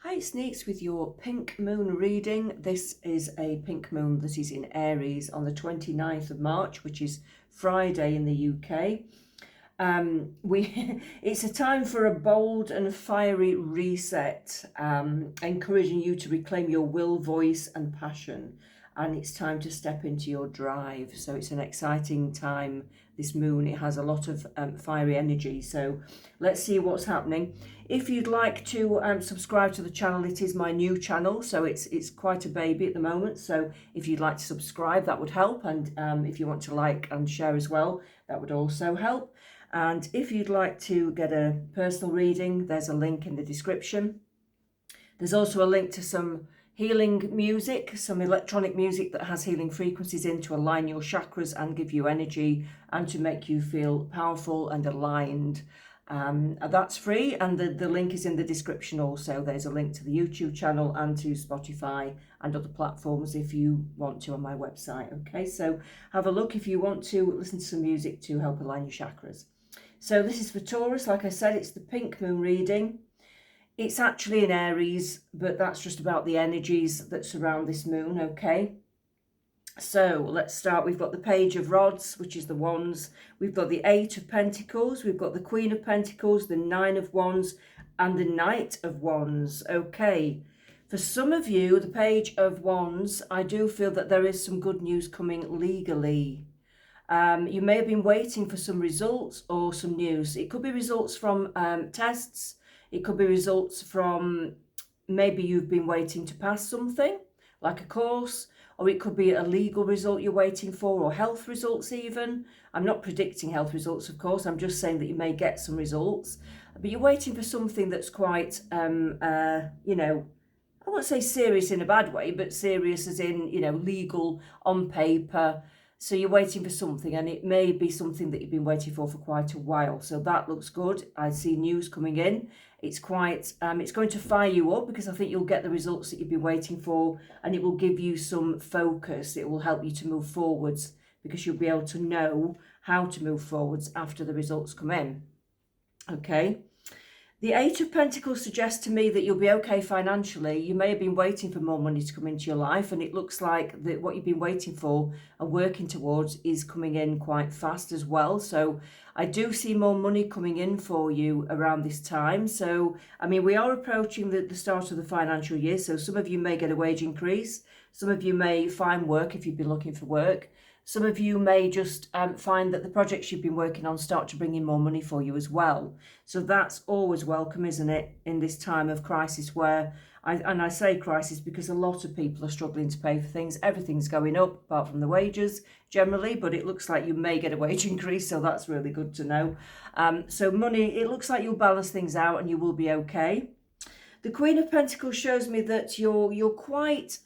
Hi, it's Neets with your pink moon reading. This is a pink moon that is in Aries on the 29th of March, which is Friday in the UK. It's a time for a bold and fiery reset, encouraging you to reclaim your will, voice and passion. And it's time to step into your drive. So it's an exciting time, this moon. It has a lot of fiery energy. So let's see what's happening. If you'd like to subscribe to the channel, it is my new channel. So it's quite a baby at the moment. So if you'd like to subscribe, that would help. And if you want to like and share as well, that would also help. And if you'd like to get a personal reading, there's a link in the description. There's also a link to some healing music, some electronic music that has healing frequencies in to align your chakras and give you energy and to make you feel powerful and aligned. That's free, and the link is in the description also. There's a link to the YouTube channel and to Spotify and other platforms if you want to on my website. Okay, so have a look if you want to listen to some music to help align your chakras. So this is for Taurus. Like I said, it's the pink moon reading. It's actually in Aries, but that's just about the energies that surround this moon, okay? So let's start. We've got the Page of Rods, which is the Wands. We've got the Eight of Pentacles. We've got the Queen of Pentacles, the Nine of Wands, and the Knight of Wands, okay? For some of you, the Page of Wands, I do feel that there is some good news coming legally. You may have been waiting for some results or some news. It could be results from tests. It could be results from maybe you've been waiting to pass something, like a course, or it could be a legal result you're waiting for, or health results even. I'm not predicting health results, of course. I'm just saying that you may get some results. But you're waiting for something that's quite, you know, I won't say serious in a bad way, but serious as in, you know, legal on paper. So you're waiting for something, and it may be something that you've been waiting for quite a while. So that looks good. I see news coming in. It's quite, it's going to fire you up because I think you'll get the results that you've been waiting for, and it will give you some focus. It will help you to move forwards because you'll be able to know how to move forwards after the results come in. Okay. The Eight of Pentacles suggests to me that you'll be okay financially. You may have been waiting for more money to come into your life, and it looks like that what you've been waiting for and working towards is coming in quite fast as well. So I do see more money coming in for you around this time. So, I mean, we are approaching the start of the financial year. So some of you may get a wage increase. Some of you may find work if you've been looking for work. Some of you may just find that the projects you've been working on start to bring in more money for you as well. So that's always welcome, isn't it, in this time of crisis where, I say crisis because a lot of people are struggling to pay for things. Everything's going up apart from the wages generally, but it looks like you may get a wage increase, so that's really good to know. So money, it looks like you'll balance things out and you will be okay. The Queen of Pentacles shows me that you're quite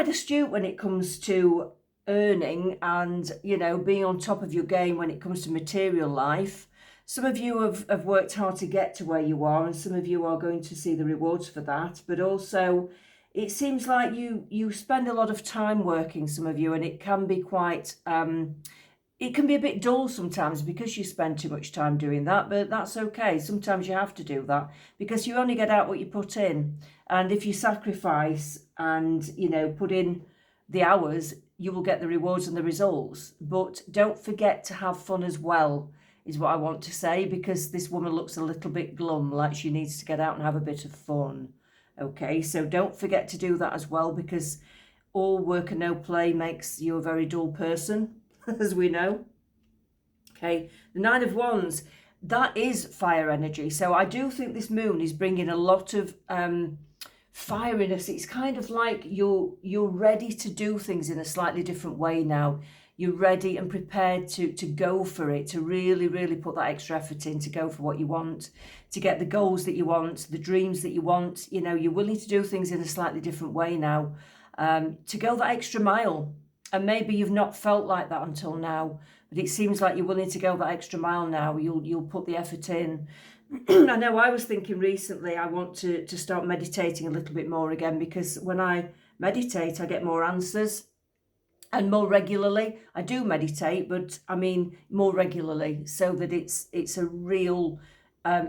astute when it comes to earning and, you know, being on top of your game when it comes to material life. Some of you have worked hard to get to where you are, and some of you are going to see the rewards for that. But also, it seems like you spend a lot of time working, some of you, and it can be quite, it can be a bit dull sometimes because you spend too much time doing that, but that's okay. Sometimes you have to do that because you only get out what you put in. And if you sacrifice and, you know, put in the hours, you will get the rewards and the results. But don't forget to have fun as well, is what I want to say, because this woman looks a little bit glum, like she needs to get out and have a bit of fun. Okay, so don't forget to do that as well, because all work and no play makes you a very dull person, as we know. Okay, the Nine of Wands, that is fire energy. So I do think this moon is bringing a lot of fieriness. It's kind of like you're ready to do things in a slightly different way now. You're ready and prepared to go for it, to really, really put that extra effort in, to go for what you want, to get the goals that you want, the dreams that you want. You know, you're willing to do things in a slightly different way now, to go that extra mile. And maybe you've not felt like that until now, but it seems like you're willing to go that extra mile now. You'll put the effort in. I know I was thinking recently I want to start meditating a little bit more again, because when I meditate, I get more answers, and more regularly. I do meditate, but I mean more regularly, so that it's a real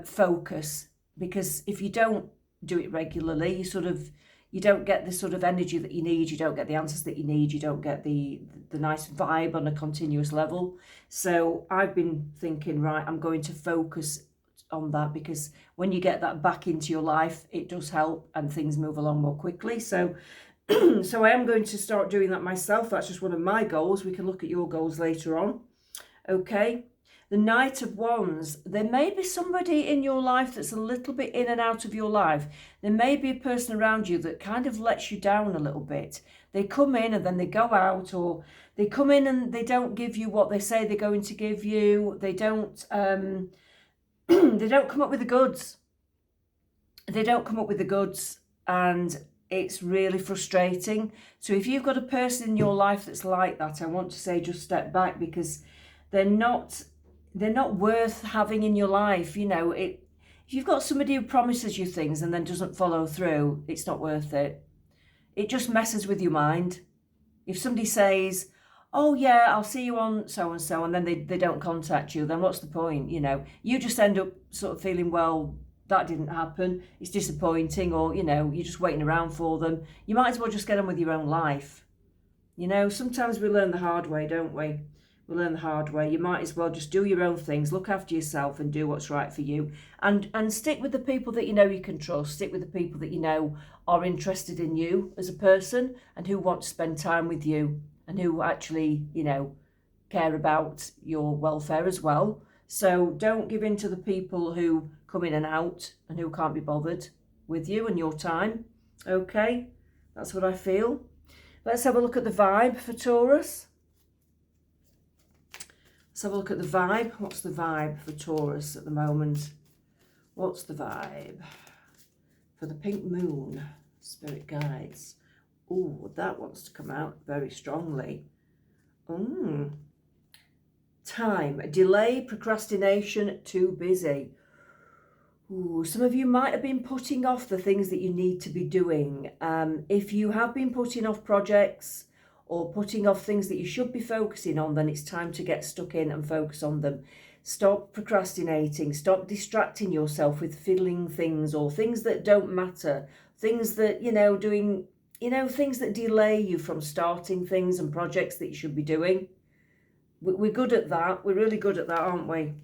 focus. Because if you don't do it regularly, you don't get the sort of energy that you need, you don't get the answers that you need, you don't get the nice vibe on a continuous level. So I've been thinking, right, I'm going to focus on that, because when you get that back into your life, it does help and things move along more quickly. So so I am going to start doing that myself. That's just one of my goals. We can look at your goals later on. Okay. The Knight of Wands. There may be somebody in your life that's a little bit in and out of your life. There may be a person around you that kind of lets you down a little bit. They come in and then they go out, or they come in and they don't give you what they say they're going to give you. They don't they don't come up with the goods. They don't come up with the goods, and it's really frustrating. So if you've got a person in your life that's like that, I want to say just step back, because they're not worth having in your life. You know, if you've got somebody who promises you things and then doesn't follow through, it's not worth it. It just messes with your mind. If somebody says, oh yeah, I'll see you on so and so, and then they don't contact you, then what's the point? You know, you just end up sort of feeling, well, that didn't happen, it's disappointing, or, you know, you're just waiting around for them. You might as well just get on with your own life. You know, sometimes we learn the hard way, don't we? We learn the hard way. You might as well just do your own things, look after yourself and do what's right for you. And stick with the people that you know you can trust. Stick with the people that you know are interested in you as a person and who want to spend time with you and who actually, you know, care about your welfare as well. So don't give in to the people who come in and out and who can't be bothered with you and your time. Okay, that's what I feel. Let's have a look at the vibe for Taurus. Let's have a look at the vibe. What's the vibe for Taurus at the moment? What's the vibe for the pink moon? Spirit guides. Oh, that wants to come out very strongly. Time, delay, procrastination, too busy. Ooh, some of you might have been putting off the things that you need to be doing. If you have been putting off projects or putting off things that you should be focusing on, then it's time to get stuck in and focus on them. Stop procrastinating. Stop distracting yourself with fiddling things or things that don't matter. Things that, doing, things that delay you from starting things and projects that you should be doing. We're good at that. We're really good at that, aren't we?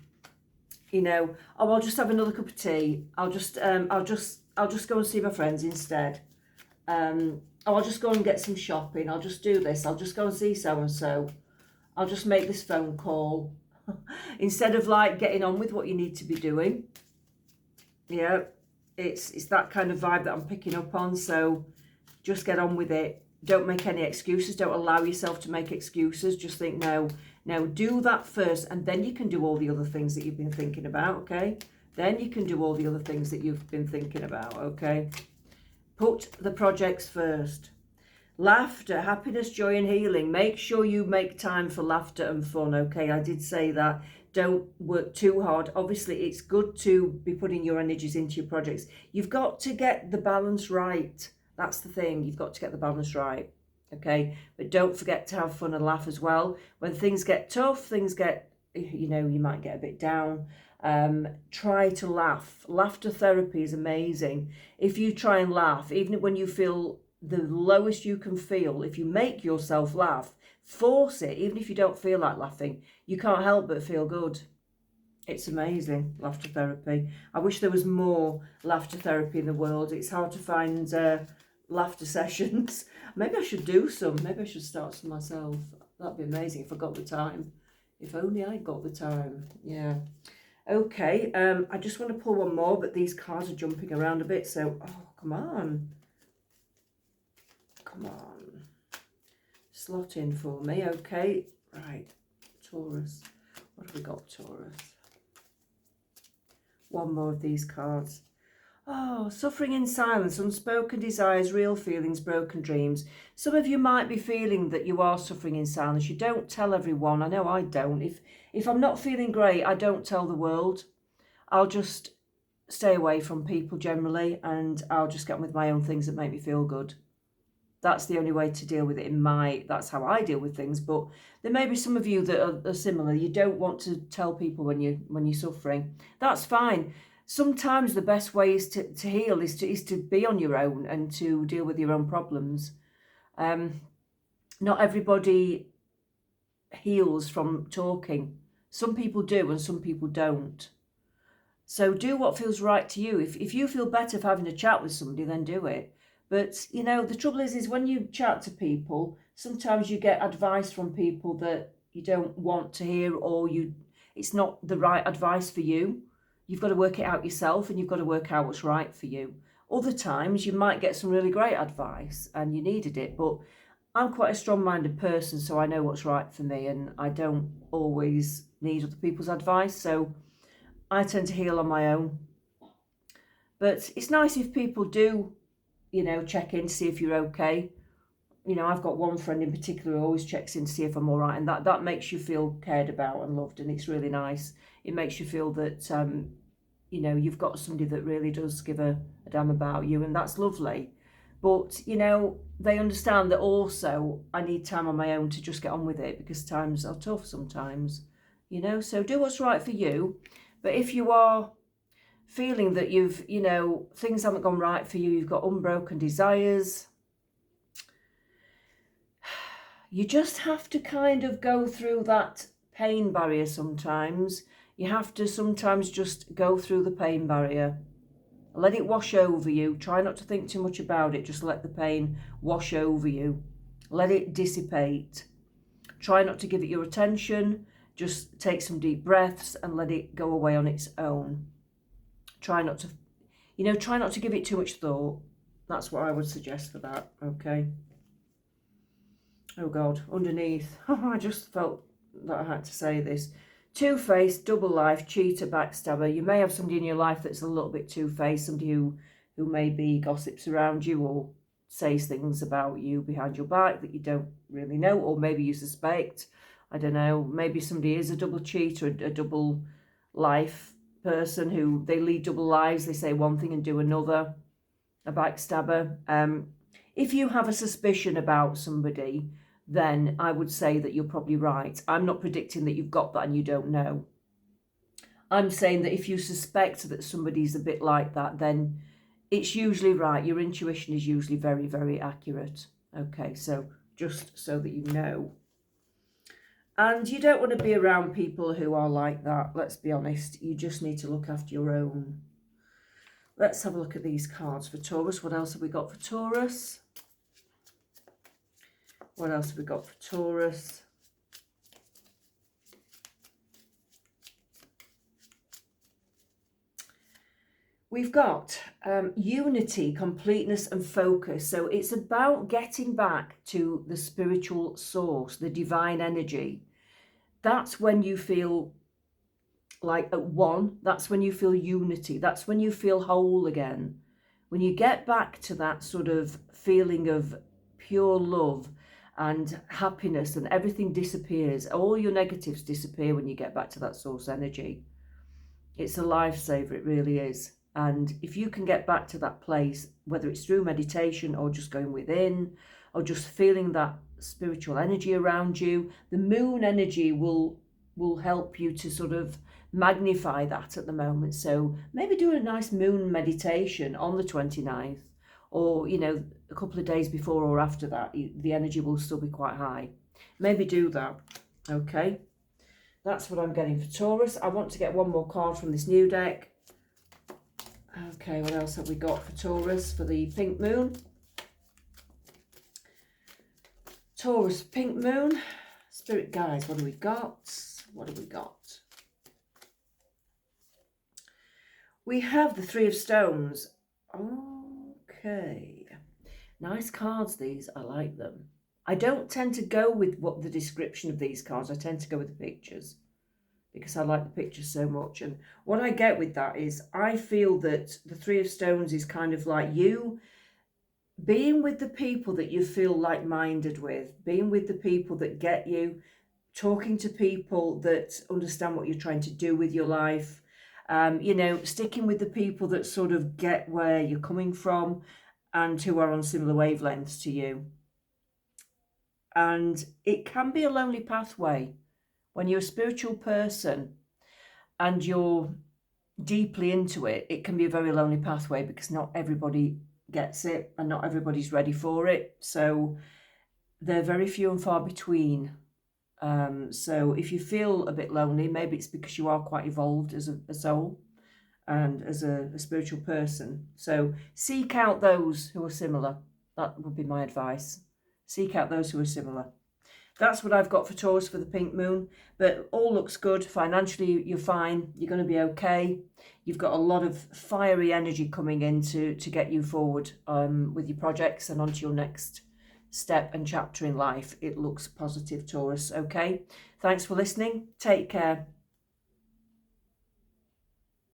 I'll just have another cup of tea. I'll just go and see my friends instead. I'll just go and get some shopping. I'll just do this. I'll just go and see so-and-so. I'll just make this phone call. Instead of getting on with what you need to be doing. Yeah, it's that kind of vibe that I'm picking up on. So just get on with it. Don't make any excuses. Don't allow yourself to make excuses. Just think, no, do that first, and then you can do all the other things that you've been thinking about, okay? Then you can do all the other things that you've been thinking about, okay? Put the projects first. Laughter, happiness, joy and healing. Make sure you make time for laughter and fun, okay? I did say that. Don't work too hard. Obviously, it's good to be putting your energies into your projects. You've got to get the balance right. That's the thing. You've got to get the balance right, okay? But don't forget to have fun and laugh as well. When things get tough, things get, you might get a bit down. Try to laugh. Laughter therapy is amazing. If you try and laugh, even when you feel the lowest you can feel, if you make yourself laugh, force it, even if you don't feel like laughing, you can't help but feel good. It's amazing, laughter therapy. I wish there was more laughter therapy in the world. It's hard to find laughter sessions. Maybe I should do some. Maybe I should start some myself. That'd be amazing if I got the time. If only I got the time. Yeah. Okay, I just want to pull one more, but these cards are jumping around a bit, so, come on. Come on. Slot in for me, okay. Right, Taurus. What have we got, Taurus? One more of these cards. Oh, suffering in silence, unspoken desires, real feelings, broken dreams. Some of you might be feeling that you are suffering in silence. You don't tell everyone. I know I don't. If I'm not feeling great, I don't tell the world. I'll just stay away from people generally, and I'll just get on with my own things that make me feel good. That's the only way to deal with it that's how I deal with things. But there may be some of you that are similar. You don't want to tell people when you're suffering. That's fine. sometimes the best way is to heal is to be on your own and to deal with your own problems. Not everybody heals from talking. Some people do and some people don't. So do what feels right to you. If you feel better for having a chat with somebody, then do it. But, you know, the trouble is when you chat to people, sometimes you get advice from people that you don't want to hear, or it's not the right advice for you. You've got to work it out yourself, and you've got to work out what's right for you. Other times you might get some really great advice and you needed it, but I'm quite a strong-minded person, so I know what's right for me, and I don't always need other people's advice, so I tend to heal on my own. But it's nice if people do, you know, check in to see if you're okay. You know, I've got one friend in particular who always checks in to see if I'm all right, and that makes you feel cared about and loved, and it's really nice. It makes you feel that, you know, you've got somebody that really does give a damn about you, and that's lovely. But, you know, they understand that also I need time on my own to just get on with it, because times are tough sometimes, you know. So do what's right for you. But if you are feeling that you know, things haven't gone right for you, you've got unbroken desires, you just have to kind of go through that pain barrier sometimes. You have to sometimes just go through the pain barrier. Let it wash over you. Try not to think too much about it. Just let the pain wash over you. Let it dissipate. Try not to give it your attention. Just take some deep breaths and let it go away on its own. Try not to, you know, try not to give it too much thought. That's what I would suggest for that, okay? Oh God, underneath. I just felt that I had to say this. Two-faced, double life, cheater, backstabber. You may have somebody in your life that's a little bit two-faced, somebody who maybe gossips around you or says things about you behind your back that you don't really know, or maybe you suspect. I don't know. Maybe somebody is a double cheater, a double life person who they lead double lives. They say one thing and do another. A backstabber. If you have a suspicion about somebody, then I would say that you're probably right. I'm not predicting that you've got that and you don't know. I'm saying that if you suspect that somebody's a bit like that, then it's usually right. Your intuition is usually very, very accurate. Okay, so just so that you know. And you don't want to be around people who are like that, let's be honest. You just need to look after your own. Let's have a look at these cards for Taurus. What else have we got for Taurus? What else have we got for Taurus? We've got unity, completeness and focus. So it's about getting back to the spiritual source, the divine energy. That's when you feel like at one. That's when you feel unity. That's when you feel whole again. When you get back to that sort of feeling of pure love and happiness, and everything disappears. All your negatives disappear when you get back to that source energy. It's a lifesaver, it really is. And if you can get back to that place, whether it's through meditation or just going within or just feeling that spiritual energy around you, the moon energy will help you to sort of magnify that at the moment. So maybe do a nice moon meditation on the 29th, or, you know, a couple of days before or after that. The energy will still be quite high. Maybe do that, okay? That's what I'm getting for Taurus. I want to get one more card from this new deck. Okay, what else have we got for Taurus for the pink moon? Taurus, pink moon. Spirit guides, what do we got? What have we got? We have the Three of Stones. Okay. Nice cards, these. I like them. I don't tend to go with what the description of these cards. I tend to go with the pictures, because I like the pictures so much. And what I get with that is I feel that the Three of Stones is kind of like you being with the people that you feel like-minded with, being with the people that get you, talking to people that understand what you're trying to do with your life, you know, sticking with the people that sort of get where you're coming from and who are on similar wavelengths to you. And it can be a lonely pathway when you're a spiritual person and you're deeply into it, it can be a very lonely pathway because not everybody gets it and not everybody's ready for it. So they're very few and far between. So if you feel a bit lonely, maybe it's because you are quite evolved as a soul and as a spiritual person. So seek out those who are similar. That would be my advice. Seek out those who are similar. That's what I've got for Taurus for the pink moon, but all looks good. Financially, you're fine. You're going to be okay. You've got a lot of fiery energy coming in to get you forward with your projects and onto your next step and chapter in life. It looks positive, Taurus. Okay. Thanks for listening. Take care.